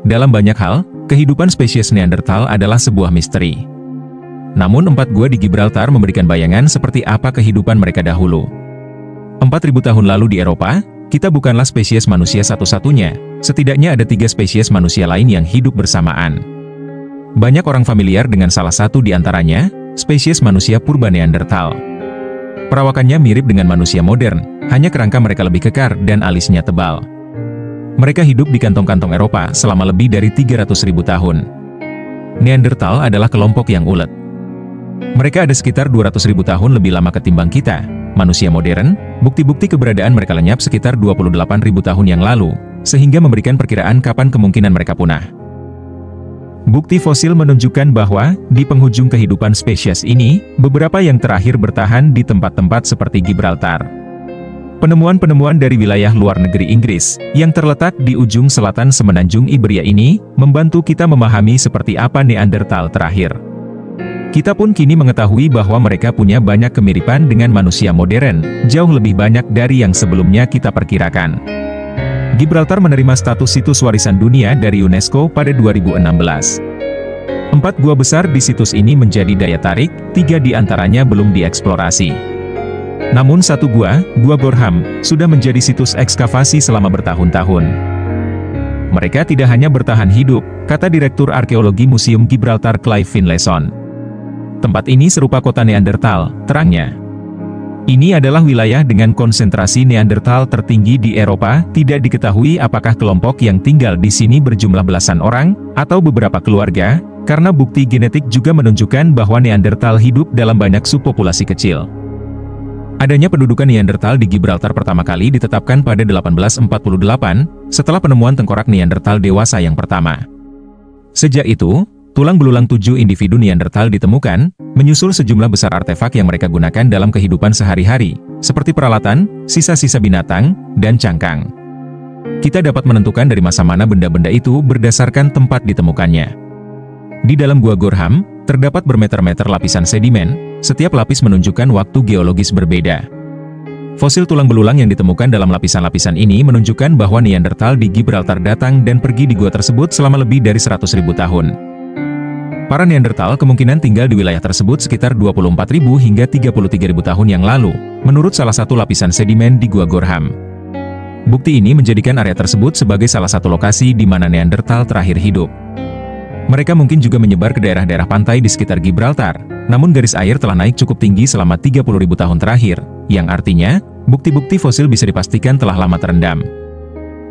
Dalam banyak hal, kehidupan spesies Neanderthal adalah sebuah misteri. Namun 4 gua di Gibraltar memberikan bayangan seperti apa kehidupan mereka dahulu. 4.000 tahun lalu di Eropa, kita bukanlah spesies manusia satu-satunya, setidaknya ada 3 spesies manusia lain yang hidup bersamaan. Banyak orang familiar dengan salah satu di antaranya, spesies manusia purba Neanderthal. Perawakannya mirip dengan manusia modern, hanya kerangka mereka lebih kekar dan alisnya tebal. Mereka hidup di kantong-kantong Eropa selama lebih dari 300.000 tahun. Neanderthal adalah kelompok yang ulet. Mereka ada sekitar 200.000 tahun lebih lama ketimbang kita, manusia modern. Bukti-bukti keberadaan mereka lenyap sekitar 28.000 tahun yang lalu, sehingga memberikan perkiraan kapan kemungkinan mereka punah. Bukti fosil menunjukkan bahwa, di penghujung kehidupan spesies ini, beberapa yang terakhir bertahan di tempat-tempat seperti Gibraltar. Penemuan-penemuan dari wilayah luar negeri Inggris, yang terletak di ujung selatan semenanjung Iberia ini, membantu kita memahami seperti apa Neanderthal terakhir. Kita pun kini mengetahui bahwa mereka punya banyak kemiripan dengan manusia modern, jauh lebih banyak dari yang sebelumnya kita perkirakan. Gibraltar menerima status situs warisan dunia dari UNESCO pada 2016. 4 gua besar di situs ini menjadi daya tarik, 3 di antaranya belum dieksplorasi. Namun satu gua Gorham, sudah menjadi situs ekskavasi selama bertahun-tahun. Mereka tidak hanya bertahan hidup, kata Direktur Arkeologi Museum Gibraltar Clive Finlayson. Tempat ini serupa kota Neanderthal, terangnya. Ini adalah wilayah dengan konsentrasi Neanderthal tertinggi di Eropa. Tidak diketahui apakah kelompok yang tinggal di sini berjumlah belasan orang, atau beberapa keluarga, karena bukti genetik juga menunjukkan bahwa Neanderthal hidup dalam banyak subpopulasi kecil. Adanya pendudukan Neanderthal di Gibraltar pertama kali ditetapkan pada 1848, setelah penemuan tengkorak Neanderthal dewasa yang pertama. Sejak itu, tulang belulang 7 individu Neanderthal ditemukan, menyusul sejumlah besar artefak yang mereka gunakan dalam kehidupan sehari-hari, seperti peralatan, sisa-sisa binatang, dan cangkang. Kita dapat menentukan dari masa mana benda-benda itu berdasarkan tempat ditemukannya. Di dalam Gua Gorham, terdapat bermeter-meter lapisan sedimen, setiap lapis menunjukkan waktu geologis berbeda. Fosil tulang belulang yang ditemukan dalam lapisan-lapisan ini menunjukkan bahwa Neanderthal di Gibraltar datang dan pergi di gua tersebut selama lebih dari 100.000 tahun. Para Neanderthal kemungkinan tinggal di wilayah tersebut sekitar 24.000 hingga 33.000 tahun yang lalu, menurut salah satu lapisan sedimen di Gua Gorham. Bukti ini menjadikan area tersebut sebagai salah satu lokasi di mana Neanderthal terakhir hidup. Mereka mungkin juga menyebar ke daerah-daerah pantai di sekitar Gibraltar, namun garis air telah naik cukup tinggi selama 30.000 tahun terakhir, yang artinya, bukti-bukti fosil bisa dipastikan telah lama terendam.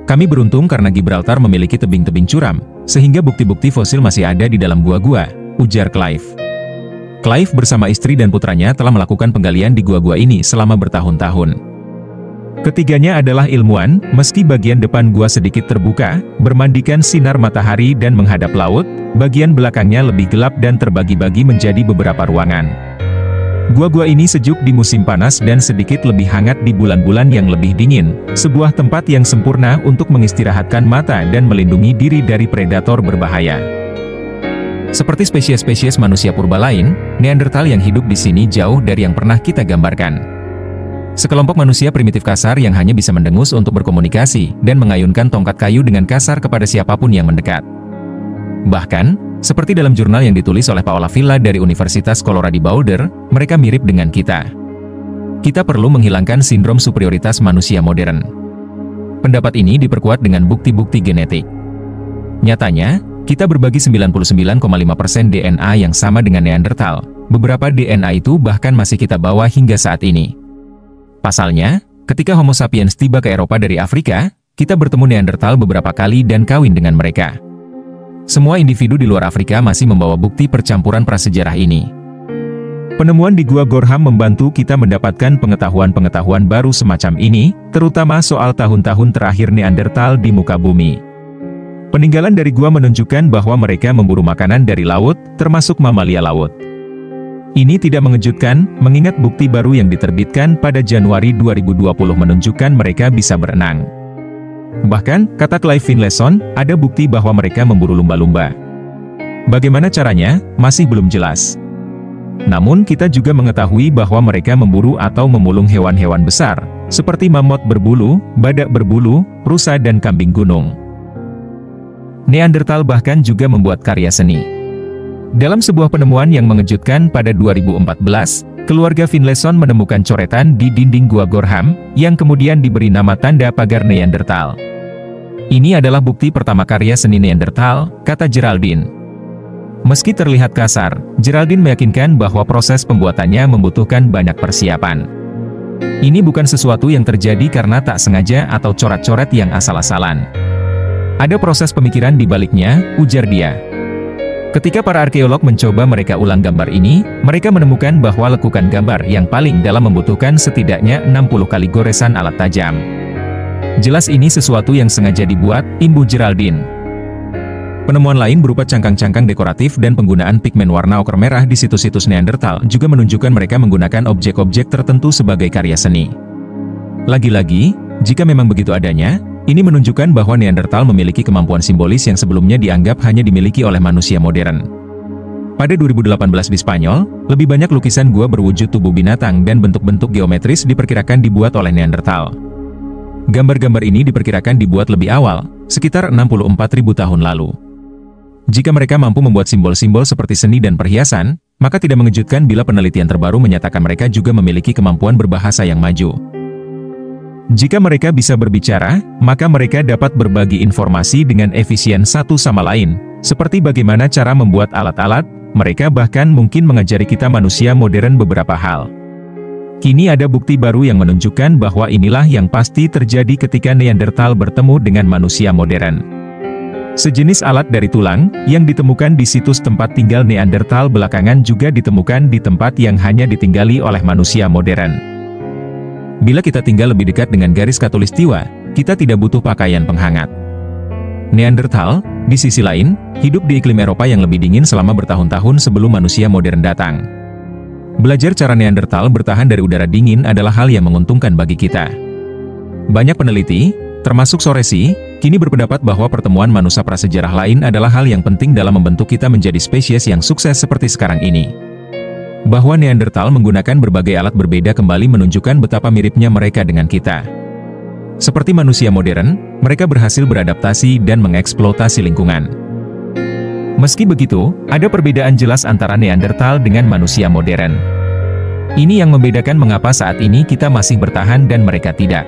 Kami beruntung karena Gibraltar memiliki tebing-tebing curam, sehingga bukti-bukti fosil masih ada di dalam gua-gua, ujar Clive. Clive bersama istri dan putranya telah melakukan penggalian di gua-gua ini selama bertahun-tahun. Ketiganya adalah ilmuwan, meski bagian depan gua sedikit terbuka, bermandikan sinar matahari dan menghadap laut, bagian belakangnya lebih gelap dan terbagi-bagi menjadi beberapa ruangan. Gua-gua ini sejuk di musim panas dan sedikit lebih hangat di bulan-bulan yang lebih dingin, sebuah tempat yang sempurna untuk mengistirahatkan mata dan melindungi diri dari predator berbahaya. Seperti spesies-spesies manusia purba lain, Neanderthal yang hidup di sini jauh dari yang pernah kita gambarkan. Sekelompok manusia primitif kasar yang hanya bisa mendengus untuk berkomunikasi dan mengayunkan tongkat kayu dengan kasar kepada siapapun yang mendekat. Bahkan, seperti dalam jurnal yang ditulis oleh Paola Villa dari Universitas Colorado Boulder, mereka mirip dengan kita. Kita perlu menghilangkan sindrom superioritas manusia modern. Pendapat ini diperkuat dengan bukti-bukti genetik. Nyatanya, kita berbagi 99,5% DNA yang sama dengan Neanderthal. Beberapa DNA itu bahkan masih kita bawa hingga saat ini. Pasalnya, ketika Homo sapiens tiba ke Eropa dari Afrika, kita bertemu Neanderthal beberapa kali dan kawin dengan mereka. Semua individu di luar Afrika masih membawa bukti percampuran prasejarah ini. Penemuan di Gua Gorham membantu kita mendapatkan pengetahuan-pengetahuan baru semacam ini, terutama soal tahun-tahun terakhir Neanderthal di muka bumi. Peninggalan dari gua menunjukkan bahwa mereka memburu makanan dari laut, termasuk mamalia laut. Ini tidak mengejutkan, mengingat bukti baru yang diterbitkan pada Januari 2020 menunjukkan mereka bisa berenang. Bahkan, kata Clive Finlayson, ada bukti bahwa mereka memburu lumba-lumba. Bagaimana caranya, masih belum jelas. Namun kita juga mengetahui bahwa mereka memburu atau memulung hewan-hewan besar, seperti mamut berbulu, badak berbulu, rusa dan kambing gunung. Neandertal bahkan juga membuat karya seni. Dalam sebuah penemuan yang mengejutkan pada 2014, keluarga Finlayson menemukan coretan di dinding Gua Gorham, yang kemudian diberi nama tanda pagar Neandertal. Ini adalah bukti pertama karya seni Neandertal, kata Geraldine. Meski terlihat kasar, Geraldine meyakinkan bahwa proses pembuatannya membutuhkan banyak persiapan. Ini bukan sesuatu yang terjadi karena tak sengaja atau coret-coret yang asal-asalan. Ada proses pemikiran di baliknya, ujar dia. Ketika para arkeolog mencoba mereka ulang gambar ini, mereka menemukan bahwa lekukan gambar yang paling dalam membutuhkan setidaknya 60 kali goresan alat tajam. Jelas ini sesuatu yang sengaja dibuat, imbuh Geraldine. Penemuan lain berupa cangkang-cangkang dekoratif dan penggunaan pigmen warna oker merah di situs-situs Neandertal juga menunjukkan mereka menggunakan objek-objek tertentu sebagai karya seni. Lagi-lagi, jika memang begitu adanya, ini menunjukkan bahwa Neandertal memiliki kemampuan simbolis yang sebelumnya dianggap hanya dimiliki oleh manusia modern. Pada 2018 di Spanyol, lebih banyak lukisan gua berwujud tubuh binatang dan bentuk-bentuk geometris diperkirakan dibuat oleh Neandertal. Gambar-gambar ini diperkirakan dibuat lebih awal, sekitar 64.000 tahun lalu. Jika mereka mampu membuat simbol-simbol seperti seni dan perhiasan, maka tidak mengejutkan bila penelitian terbaru menyatakan mereka juga memiliki kemampuan berbahasa yang maju. Jika mereka bisa berbicara, maka mereka dapat berbagi informasi dengan efisien satu sama lain, seperti bagaimana cara membuat alat-alat, mereka bahkan mungkin mengajari kita manusia modern beberapa hal. Kini ada bukti baru yang menunjukkan bahwa inilah yang pasti terjadi ketika Neandertal bertemu dengan manusia modern. Sejenis alat dari tulang, yang ditemukan di situs tempat tinggal Neandertal belakangan juga ditemukan di tempat yang hanya ditinggali oleh manusia modern. Bila kita tinggal lebih dekat dengan garis khatulistiwa, kita tidak butuh pakaian penghangat. Neandertal, di sisi lain, hidup di iklim Eropa yang lebih dingin selama bertahun-tahun sebelum manusia modern datang. Belajar cara Neandertal bertahan dari udara dingin adalah hal yang menguntungkan bagi kita. Banyak peneliti, termasuk Soresi, kini berpendapat bahwa pertemuan manusia prasejarah lain adalah hal yang penting dalam membentuk kita menjadi spesies yang sukses seperti sekarang ini. Bahwa Neandertal menggunakan berbagai alat berbeda kembali menunjukkan betapa miripnya mereka dengan kita. Seperti manusia modern, mereka berhasil beradaptasi dan mengeksploitasi lingkungan. Meski begitu, ada perbedaan jelas antara Neandertal dengan manusia modern. Ini yang membedakan mengapa saat ini kita masih bertahan dan mereka tidak.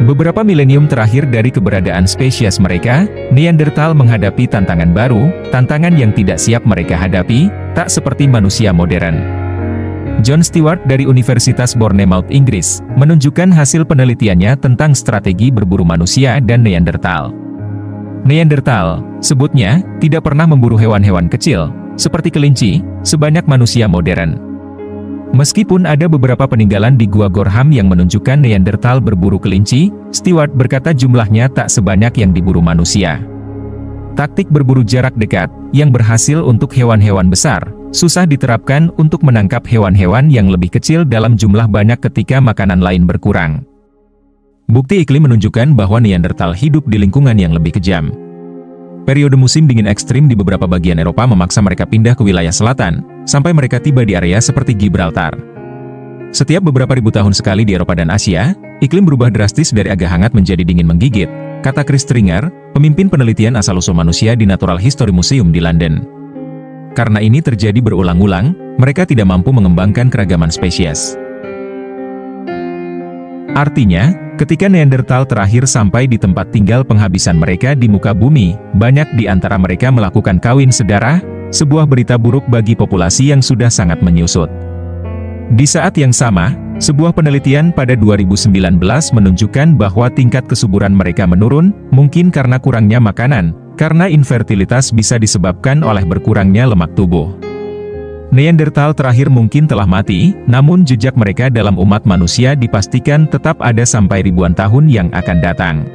Beberapa milenium terakhir dari keberadaan spesies mereka, Neandertal menghadapi tantangan baru, tantangan yang tidak siap mereka hadapi, tak seperti manusia modern. John Stewart dari Universitas Bournemouth, Inggris, menunjukkan hasil penelitiannya tentang strategi berburu manusia dan Neandertal. Neandertal, sebutnya, tidak pernah memburu hewan-hewan kecil, seperti kelinci, sebanyak manusia modern. Meskipun ada beberapa peninggalan di Gua Gorham yang menunjukkan Neandertal berburu kelinci, Stewart berkata jumlahnya tak sebanyak yang diburu manusia. Taktik berburu jarak dekat, yang berhasil untuk hewan-hewan besar, susah diterapkan untuk menangkap hewan-hewan yang lebih kecil dalam jumlah banyak ketika makanan lain berkurang. Bukti iklim menunjukkan bahwa Neandertal hidup di lingkungan yang lebih kejam. Periode musim dingin ekstrim di beberapa bagian Eropa memaksa mereka pindah ke wilayah selatan, sampai mereka tiba di area seperti Gibraltar. Setiap beberapa ribu tahun sekali di Eropa dan Asia, iklim berubah drastis dari agak hangat menjadi dingin menggigit, kata Chris Stringer, pemimpin penelitian asal-usul manusia di Natural History Museum di London. Karena ini terjadi berulang-ulang, mereka tidak mampu mengembangkan keragaman spesies. Artinya, ketika Neandertal terakhir sampai di tempat tinggal penghabisan mereka di muka bumi, banyak di antara mereka melakukan kawin sedarah, sebuah berita buruk bagi populasi yang sudah sangat menyusut. Di saat yang sama, sebuah penelitian pada 2019 menunjukkan bahwa tingkat kesuburan mereka menurun, mungkin karena kurangnya makanan, karena infertilitas bisa disebabkan oleh berkurangnya lemak tubuh. Neandertal terakhir mungkin telah mati, namun jejak mereka dalam umat manusia dipastikan tetap ada sampai ribuan tahun yang akan datang.